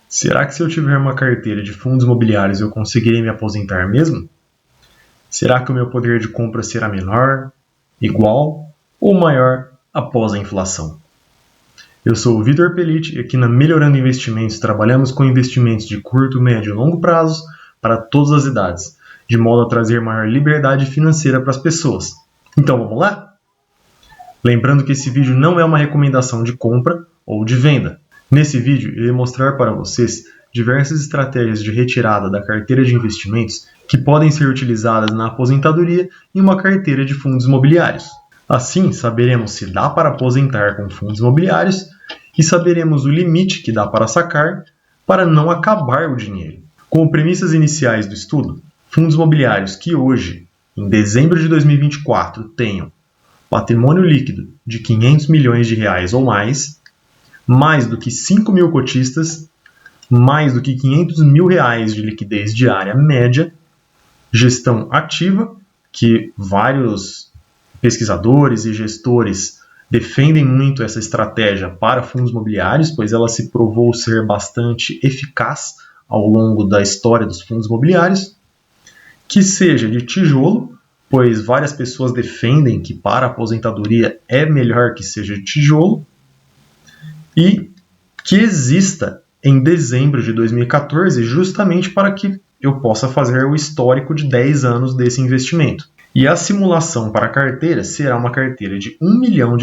Será que se eu tiver uma carteira de fundos imobiliários eu conseguirei me aposentar mesmo? Será que o meu poder de compra será menor, igual ou maior após a inflação? Eu sou o Vitor Pellitti e aqui na Melhorando Investimentos trabalhamos com investimentos de curto, médio e longo prazo para todas as idades, de modo a trazer maior liberdade financeira para as pessoas. Então vamos lá? Lembrando que esse vídeo não é uma recomendação de compra ou de venda. Nesse vídeo, irei mostrar para vocês diversas estratégias de retirada da carteira de investimentos que podem ser utilizadas na aposentadoria em uma carteira de fundos imobiliários. Assim, saberemos se dá para aposentar com fundos imobiliários e saberemos o limite que dá para sacar para não acabar o dinheiro. Como premissas iniciais do estudo, fundos imobiliários que hoje, em dezembro de 2024, tenham patrimônio líquido de R$500 milhões ou mais do que 5 mil cotistas, mais do que R$500 mil de liquidez diária média, gestão ativa, que vários pesquisadores e gestores defendem muito essa estratégia para fundos imobiliários, pois ela se provou ser bastante eficaz ao longo da história dos fundos imobiliários, que seja de tijolo, pois várias pessoas defendem que para a aposentadoria é melhor que seja de tijolo, e que exista em dezembro de 2014, justamente para que eu possa fazer o histórico de 10 anos desse investimento. E a simulação para a carteira será uma carteira de R$1 milhão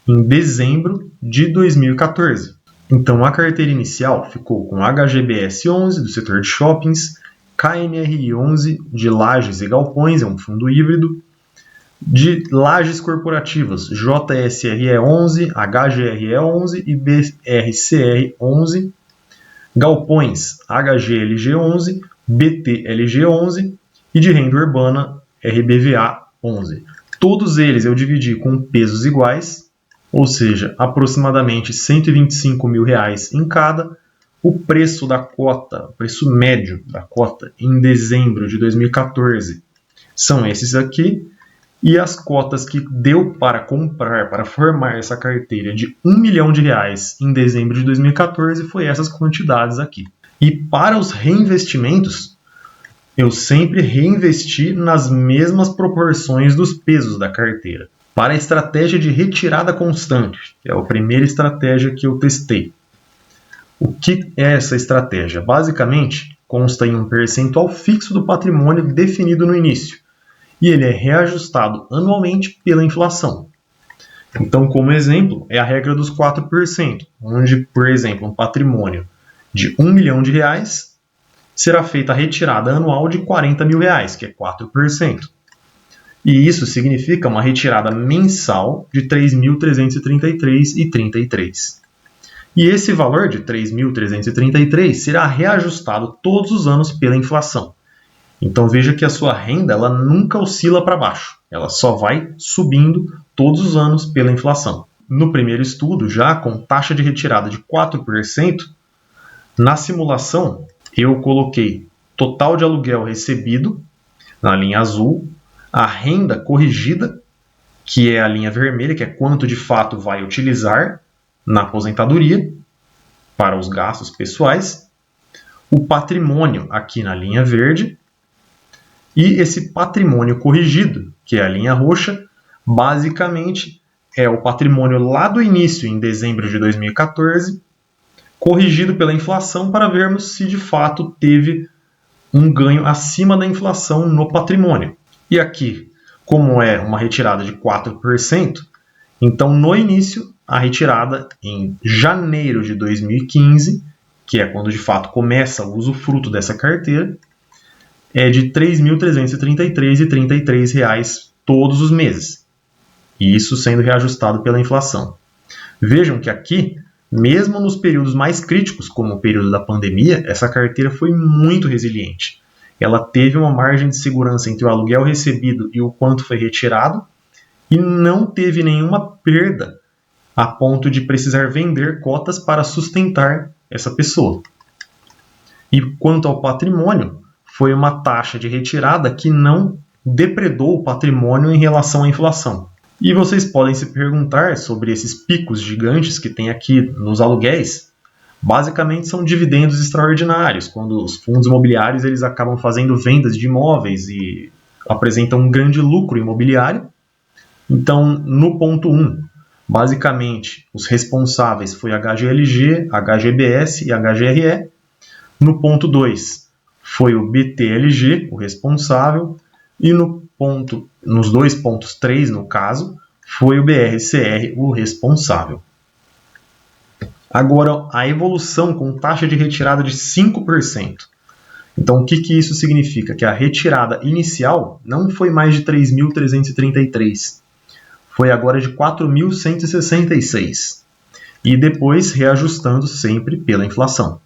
em dezembro de 2014. Então a carteira inicial ficou com HGBS 11 do setor de shoppings, KNRI 11 de lajes e galpões, é um fundo híbrido, de lajes corporativas, JSRE 11, HGRE 11 e BRCR 11, galpões, HGLG 11, BTLG 11 e de renda urbana, RBVA 11. Todos eles eu dividi com pesos iguais, ou seja, aproximadamente R$125 mil em cada. O preço da cota, o preço médio da cota em dezembro de 2014 são esses aqui. E as cotas que deu para comprar, para formar essa carteira de R$1 milhão em dezembro de 2014 foi essas quantidades aqui. E para os reinvestimentos, eu sempre reinvesti nas mesmas proporções dos pesos da carteira. Para a estratégia de retirada constante, que é a primeira estratégia que eu testei. O que é essa estratégia? Basicamente, consta em um percentual fixo do patrimônio definido no início. E ele é reajustado anualmente pela inflação. Então, como exemplo, é a regra dos 4%, onde, por exemplo, um patrimônio de R$1 milhão será feita a retirada anual de R$40 mil, que é 4%. E isso significa uma retirada mensal de R$ 3.333,33. E esse valor de R$ 3.333 será reajustado todos os anos pela inflação. Então veja que a sua renda ela nunca oscila para baixo, ela só vai subindo todos os anos pela inflação. No primeiro estudo, já com taxa de retirada de 4%, na simulação eu coloquei total de aluguel recebido, na linha azul, a renda corrigida, que é a linha vermelha, que é quanto de fato vai utilizar na aposentadoria para os gastos pessoais, o patrimônio aqui na linha verde, e esse patrimônio corrigido, que é a linha roxa, basicamente é o patrimônio lá do início, em dezembro de 2014, corrigido pela inflação para vermos se de fato teve um ganho acima da inflação no patrimônio. E aqui, como é uma retirada de 4%, então no início, a retirada em janeiro de 2015, que é quando de fato começa o usufruto dessa carteira, é de R$ 3.333,33 todos os meses. E isso sendo reajustado pela inflação. Vejam que aqui, mesmo nos períodos mais críticos, como o período da pandemia, essa carteira foi muito resiliente. Ela teve uma margem de segurança entre o aluguel recebido e o quanto foi retirado, e não teve nenhuma perda a ponto de precisar vender cotas para sustentar essa pessoa. E quanto ao patrimônio, foi uma taxa de retirada que não depredou o patrimônio em relação à inflação. E vocês podem se perguntar sobre esses picos gigantes que tem aqui nos aluguéis, Basicamente são dividendos extraordinários, quando os fundos imobiliários eles acabam fazendo vendas de imóveis e apresentam um grande lucro imobiliário. Então, no ponto 1, basicamente, os responsáveis foi HGLG, HGBS e HGRE. No ponto 2, foi o BTLG, o responsável. E nos dois pontos 3, no caso, foi o BRCR, o responsável. Agora, a evolução com taxa de retirada de 5%. Então, o que isso significa? Que a retirada inicial não foi mais de 3.333, foi agora de 4.166, e depois reajustando sempre pela inflação.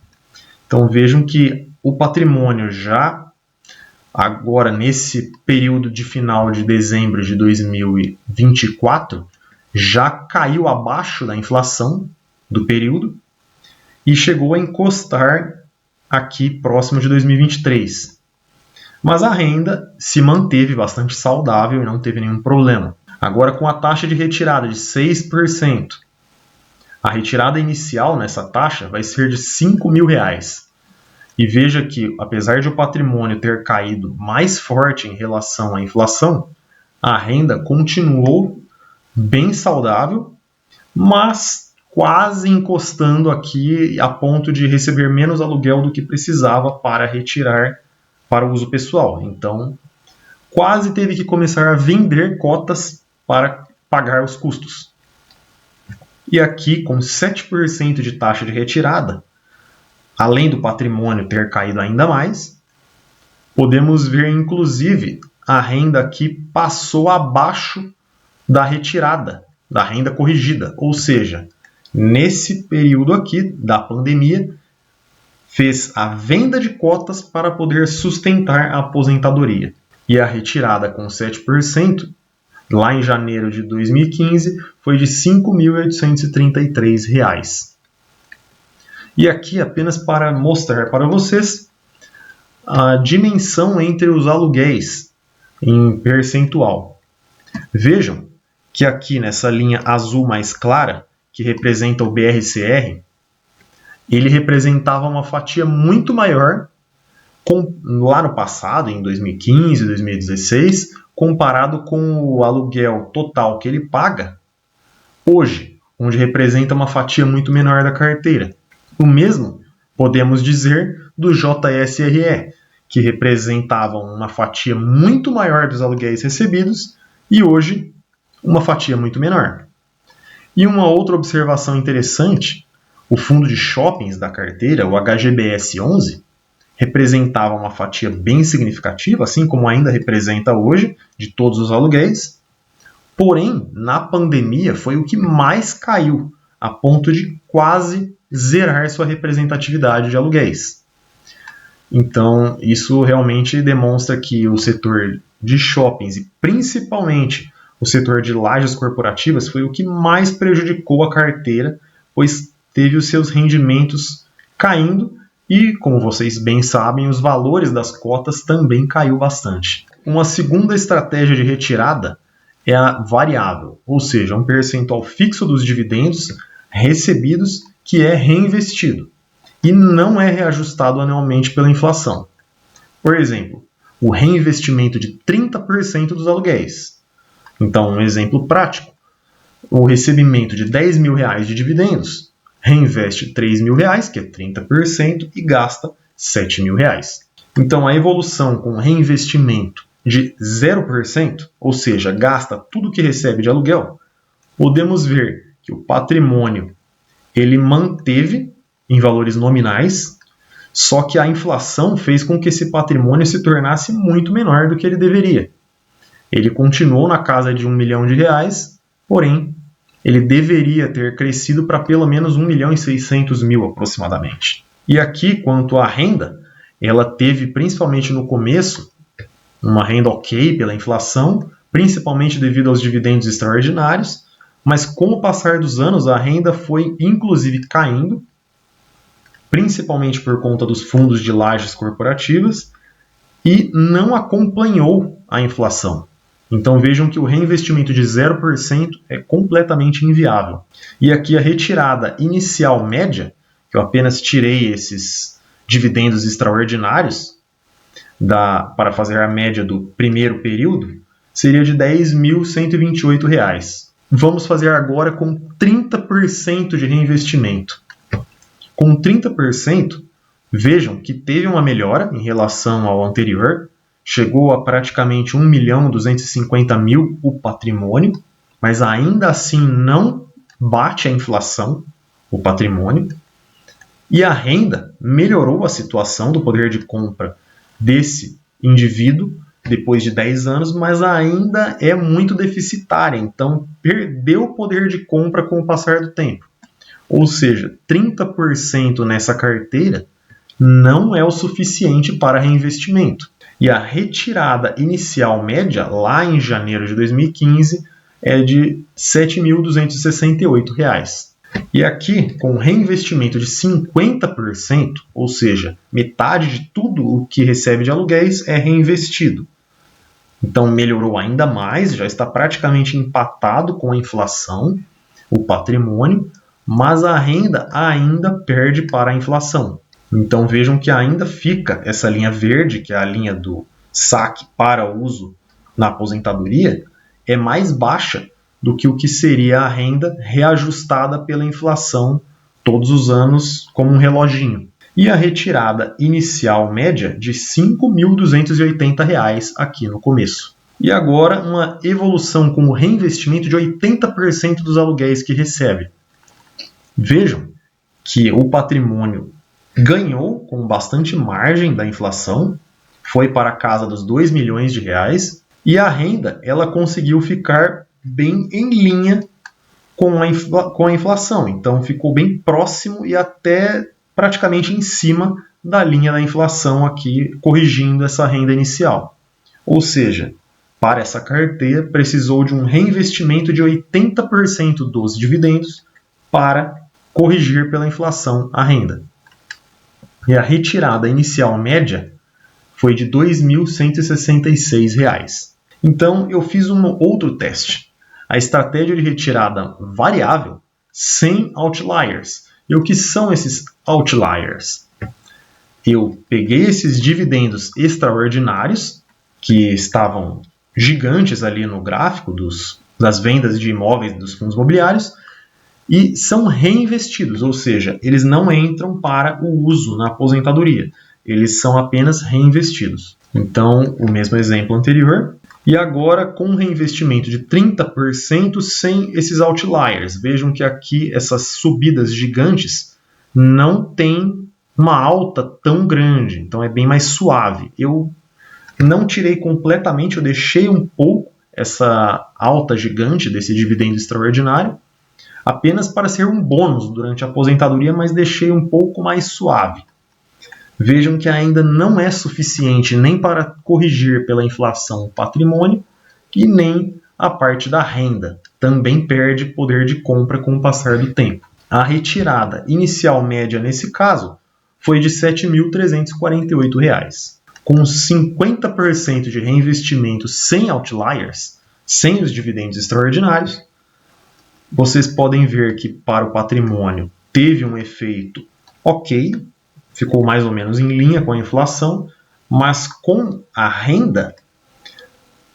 Então, vejam que o patrimônio já, agora nesse período de final de dezembro de 2024, já caiu abaixo da inflação do período e chegou a encostar aqui próximo de 2023. Mas a renda se manteve bastante saudável e não teve nenhum problema. Agora, com a taxa de retirada de 6%, a retirada inicial nessa taxa vai ser de R$5.000. E veja que, apesar de o patrimônio ter caído mais forte em relação à inflação, a renda continuou bem saudável, mas quase encostando aqui a ponto de receber menos aluguel do que precisava para retirar para o uso pessoal. Então, quase teve que começar a vender cotas para pagar os custos. E aqui, com 7% de taxa de retirada, além do patrimônio ter caído ainda mais, podemos ver, inclusive, a renda aqui passou abaixo da retirada, da renda corrigida, ou seja, nesse período aqui da pandemia, fez a venda de cotas para poder sustentar a aposentadoria. E a retirada com 7%, lá em janeiro de 2015, foi de R$ 5.833. E aqui, apenas para mostrar para vocês a dimensão entre os aluguéis em percentual. Vejam que aqui nessa linha azul mais clara, que representa o BRCR, ele representava uma fatia muito maior lá no passado, em 2015, 2016, comparado com o aluguel total que ele paga hoje, onde representa uma fatia muito menor da carteira. O mesmo podemos dizer do JSRE, que representava uma fatia muito maior dos aluguéis recebidos e hoje uma fatia muito menor. E uma outra observação interessante, o fundo de shoppings da carteira, o HGBS 11, representava uma fatia bem significativa, assim como ainda representa hoje, de todos os aluguéis. Porém, na pandemia foi o que mais caiu, a ponto de quase zerar sua representatividade de aluguéis. Então, isso realmente demonstra que o setor de shoppings e principalmente o setor de lajes corporativas foi o que mais prejudicou a carteira, pois teve os seus rendimentos caindo e, como vocês bem sabem, os valores das cotas também caiu bastante. Uma segunda estratégia de retirada é a variável, ou seja, um percentual fixo dos dividendos recebidos que é reinvestido e não é reajustado anualmente pela inflação. Por exemplo, o reinvestimento de 30% dos aluguéis. Então, um exemplo prático, o recebimento de R$10.000 de dividendos, reinveste R$3.000, que é 30%, e gasta R$7.000. Então, a evolução com reinvestimento de 0%, ou seja, gasta tudo que recebe de aluguel, podemos ver que o patrimônio ele manteve em valores nominais, só que a inflação fez com que esse patrimônio se tornasse muito menor do que ele deveria. Ele continuou na casa de R$1 milhão, porém, ele deveria ter crescido para pelo menos R$1.600.000 aproximadamente. E aqui, quanto à renda, ela teve, principalmente no começo, uma renda ok pela inflação, principalmente devido aos dividendos extraordinários, mas com o passar dos anos a renda foi inclusive caindo, principalmente por conta dos fundos de lajes corporativas, e não acompanhou a inflação. Então vejam que o reinvestimento de 0% é completamente inviável. E aqui a retirada inicial média, que eu apenas tirei esses dividendos extraordinários para fazer a média do primeiro período, seria de R$ 10.128. Vamos fazer agora com 30% de reinvestimento. Com 30%, vejam que teve uma melhora em relação ao anterior, chegou a praticamente 1.250.000 o patrimônio, mas ainda assim não bate a inflação, o patrimônio, e a renda melhorou a situação do poder de compra desse indivíduo depois de 10 anos, mas ainda é muito deficitária, então perdeu o poder de compra com o passar do tempo. Ou seja, 30% nessa carteira não é o suficiente para reinvestimento. E a retirada inicial média, lá em janeiro de 2015, é de R$ 7.268. E aqui, com reinvestimento de 50%, ou seja, metade de tudo o que recebe de aluguéis é reinvestido. Então melhorou ainda mais, já está praticamente empatado com a inflação, o patrimônio, mas a renda ainda perde para a inflação. Então vejam que ainda fica essa linha verde, que é a linha do saque para uso na aposentadoria, é mais baixa do que o que seria a renda reajustada pela inflação todos os anos como um reloginho. E a retirada inicial média de R$ 5.280 aqui no começo. E agora uma evolução com o reinvestimento de 80% dos aluguéis que recebe. Vejam que o patrimônio ganhou com bastante margem da inflação, foi para a casa dos R$ 2 milhões, e a renda ela conseguiu ficar bem em linha com a inflação. Então ficou bem próximo e até praticamente em cima da linha da inflação aqui, corrigindo essa renda inicial. Ou seja, para essa carteira precisou de um reinvestimento de 80% dos dividendos para corrigir pela inflação a renda. E a retirada inicial média foi de R$ 2.166. Então eu fiz um outro teste. A estratégia de retirada variável sem outliers. E o que são esses outliers? Eu peguei esses dividendos extraordinários, que estavam gigantes ali no gráfico das vendas de imóveis dos fundos imobiliários, e são reinvestidos, ou seja, eles não entram para o uso na aposentadoria, eles são apenas reinvestidos. Então, o mesmo exemplo anterior, e agora com um reinvestimento de 30% sem esses outliers. Vejam que aqui essas subidas gigantes não tem uma alta tão grande, então é bem mais suave. Eu não tirei completamente, eu deixei um pouco essa alta gigante desse dividendo extraordinário, apenas para ser um bônus durante a aposentadoria, mas deixei um pouco mais suave. Vejam que ainda não é suficiente nem para corrigir pela inflação o patrimônio e nem a parte da renda. Também perde poder de compra com o passar do tempo. A retirada inicial média nesse caso foi de R$ 7.348. Com 50% de reinvestimento sem outliers, sem os dividendos extraordinários, vocês podem ver que para o patrimônio teve um efeito ok, ficou mais ou menos em linha com a inflação, mas com a renda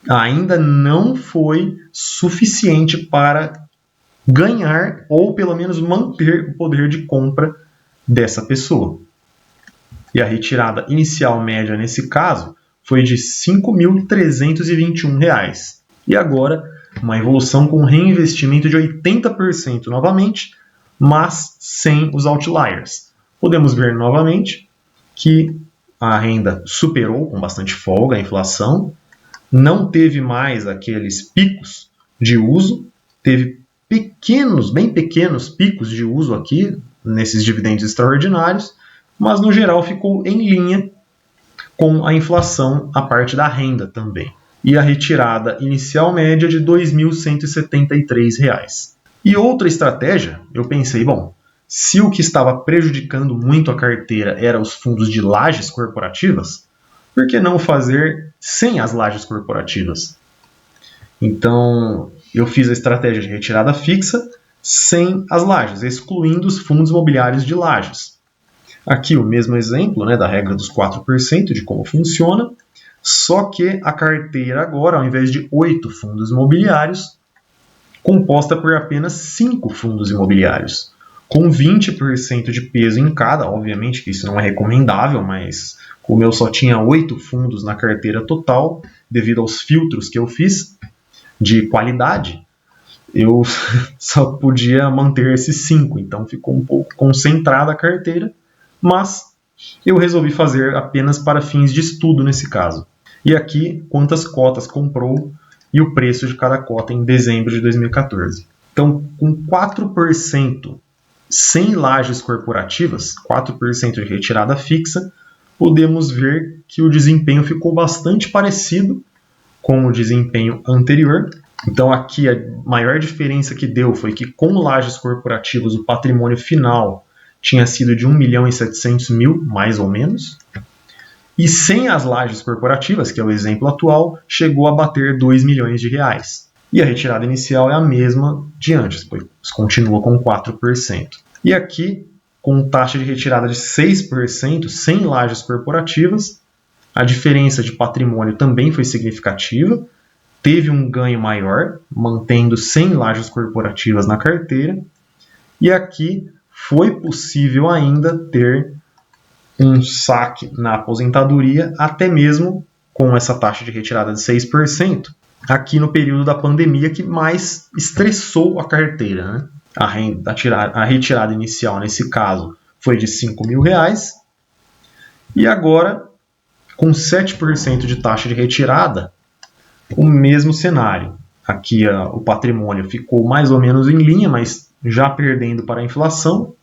ainda não foi suficiente para ganhar ou pelo menos manter o poder de compra dessa pessoa. E a retirada inicial média nesse caso foi de R$ 5.321. E agora uma evolução com reinvestimento de 80% novamente, mas sem os outliers. Podemos ver novamente que a renda superou com bastante folga a inflação, não teve mais aqueles picos de uso, teve bem pequenos picos de uso aqui nesses dividendos extraordinários, mas no geral ficou em linha com a inflação, a parte da renda também. E a retirada inicial média de R$ 2.173. E outra estratégia, eu pensei, bom, se o que estava prejudicando muito a carteira eram os fundos de lajes corporativas, por que não fazer sem as lajes corporativas? Então, eu fiz a estratégia de retirada fixa, sem as lajes, excluindo os fundos imobiliários de lajes. Aqui o mesmo exemplo, né, da regra dos 4%, de como funciona, só que a carteira agora, ao invés de 8 fundos imobiliários, composta por apenas 5 fundos imobiliários, com 20% de peso em cada. Obviamente que isso não é recomendável, mas como eu só tinha 8 fundos na carteira total, devido aos filtros que eu fiz de qualidade, eu só podia manter esses 5, então ficou um pouco concentrada a carteira, mas eu resolvi fazer apenas para fins de estudo nesse caso. E aqui, quantas cotas comprou e o preço de cada cota em dezembro de 2014. Então, com 4% sem lajes corporativas, 4% de retirada fixa, podemos ver que o desempenho ficou bastante parecido com o desempenho anterior. Então, aqui a maior diferença que deu foi que com lajes corporativas o patrimônio final tinha sido de 1.700.000, mais ou menos. E sem as lajes corporativas, que é o exemplo atual, chegou a bater 2 milhões de reais. E a retirada inicial é a mesma de antes, pois continua com 4%. E aqui, com taxa de retirada de 6%, sem lajes corporativas, a diferença de patrimônio também foi significativa, teve um ganho maior, mantendo sem lajes corporativas na carteira, e aqui foi possível ainda ter um saque na aposentadoria, até mesmo com essa taxa de retirada de 6%, aqui no período da pandemia que mais estressou a carteira, né? A retirada inicial, nesse caso, foi de R$5.000, e agora, com 7% de taxa de retirada, o mesmo cenário. Aqui o patrimônio ficou mais ou menos em linha, mas já perdendo para a inflação,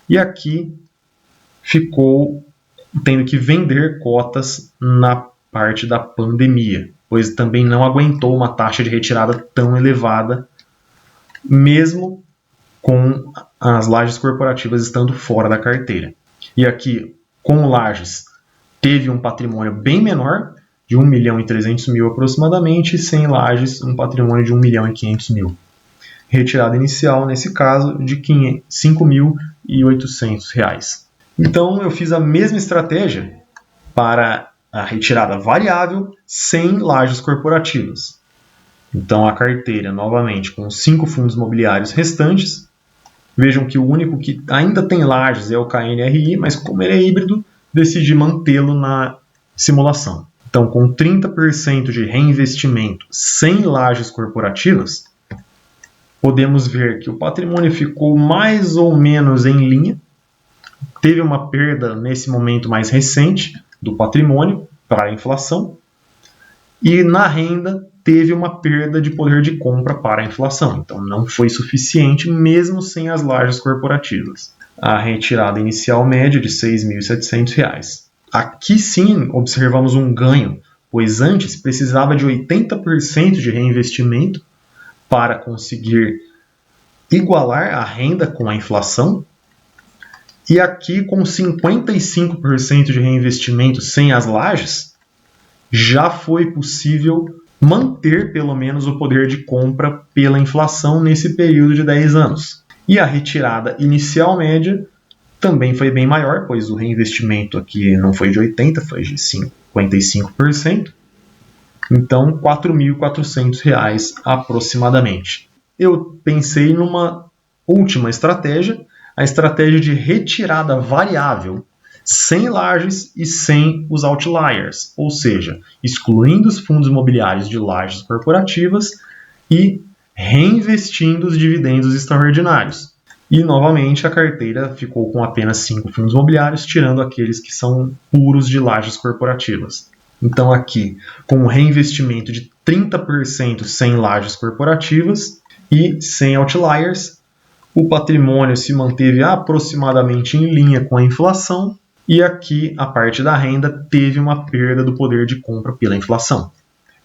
e aqui ficou tendo que vender cotas na parte da pandemia, pois também não aguentou uma taxa de retirada tão elevada, mesmo com as lajes corporativas estando fora da carteira. E aqui, com lajes, teve um patrimônio bem menor, de 1.300.000 aproximadamente, e sem lajes, um patrimônio de 1.500.000. Retirada inicial, nesse caso, de R$ 5.800. Então, eu fiz a mesma estratégia para a retirada variável sem lajes corporativas. Então, a carteira, novamente, com 5 fundos imobiliários restantes. Vejam que o único que ainda tem lajes é o KNRI, mas como ele é híbrido, decidi mantê-lo na simulação. Então, com 30% de reinvestimento sem lajes corporativas, podemos ver que o patrimônio ficou mais ou menos em linha. Teve uma perda nesse momento mais recente do patrimônio para a inflação, e na renda teve uma perda de poder de compra para a inflação. Então não foi suficiente mesmo sem as lajes corporativas. A retirada inicial média de R$ 6.700. Aqui sim observamos um ganho, pois antes precisava de 80% de reinvestimento para conseguir igualar a renda com a inflação. E aqui, com 55% de reinvestimento sem as lajes, já foi possível manter pelo menos o poder de compra pela inflação nesse período de 10 anos. E a retirada inicial média também foi bem maior, pois o reinvestimento aqui não foi de 80%, foi de 55%. Então, R$ 4.400 aproximadamente. Eu pensei numa última estratégia, a estratégia de retirada variável, sem lajes e sem os outliers, ou seja, excluindo os fundos imobiliários de lajes corporativas e reinvestindo os dividendos extraordinários. E, novamente, a carteira ficou com apenas 5 fundos imobiliários, tirando aqueles que são puros de lajes corporativas. Então, aqui, com um reinvestimento de 30% sem lajes corporativas e sem outliers, o patrimônio se manteve aproximadamente em linha com a inflação, e aqui a parte da renda teve uma perda do poder de compra pela inflação,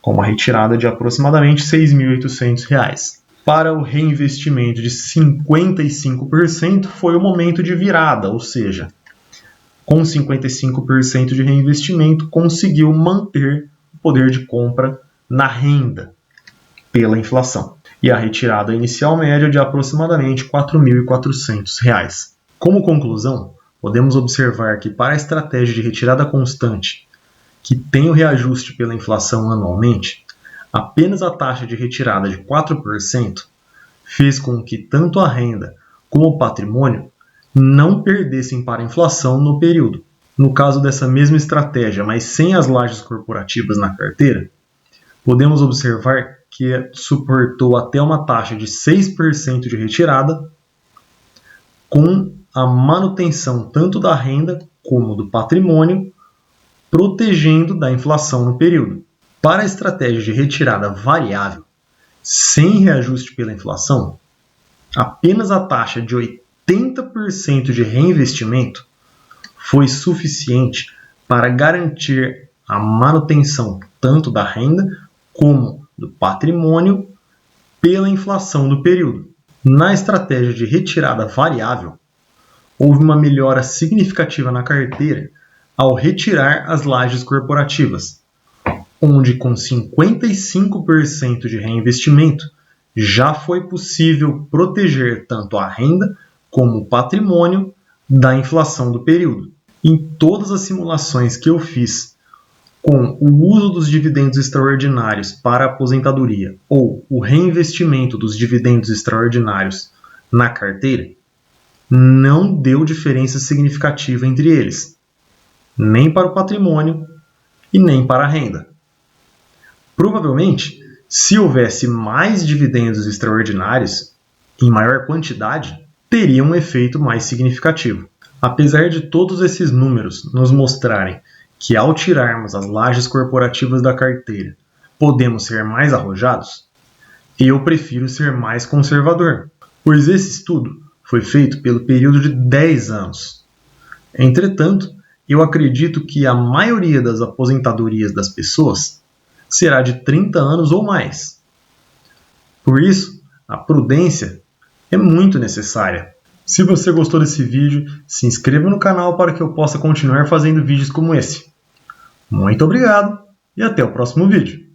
com uma retirada de aproximadamente R$ 6.800. Para o reinvestimento de 55% foi o momento de virada, ou seja, com 55% de reinvestimento conseguiu manter o poder de compra na renda pela inflação. e a retirada inicial média de aproximadamente R$ 4.400. Como conclusão, podemos observar que para a estratégia de retirada constante, que tem o reajuste pela inflação anualmente, apenas a taxa de retirada de 4% fez com que tanto a renda como o patrimônio não perdessem para a inflação no período. No caso dessa mesma estratégia, mas sem as lajes corporativas na carteira, podemos observar que suportou até uma taxa de 6% de retirada, com a manutenção tanto da renda como do patrimônio, protegendo da inflação no período. Para a estratégia de retirada variável, sem reajuste pela inflação, apenas a taxa de 80% de reinvestimento foi suficiente para garantir a manutenção tanto da renda como do patrimônio pela inflação do período. Na estratégia de retirada variável, houve uma melhora significativa na carteira ao retirar as lajes corporativas, onde com 55% de reinvestimento já foi possível proteger tanto a renda como o patrimônio da inflação do período. Em todas as simulações que eu fiz com o uso dos dividendos extraordinários para a aposentadoria ou o reinvestimento dos dividendos extraordinários na carteira, não deu diferença significativa entre eles, nem para o patrimônio e nem para a renda. Provavelmente, se houvesse mais dividendos extraordinários, em maior quantidade, teria um efeito mais significativo. Apesar de todos esses números nos mostrarem que ao tirarmos as lajes corporativas da carteira, podemos ser mais arrojados, eu prefiro ser mais conservador, pois esse estudo foi feito pelo período de 10 anos. Entretanto, eu acredito que a maioria das aposentadorias das pessoas será de 30 anos ou mais. Por isso, a prudência é muito necessária. Se você gostou desse vídeo, se inscreva no canal para que eu possa continuar fazendo vídeos como esse. Muito obrigado e até o próximo vídeo.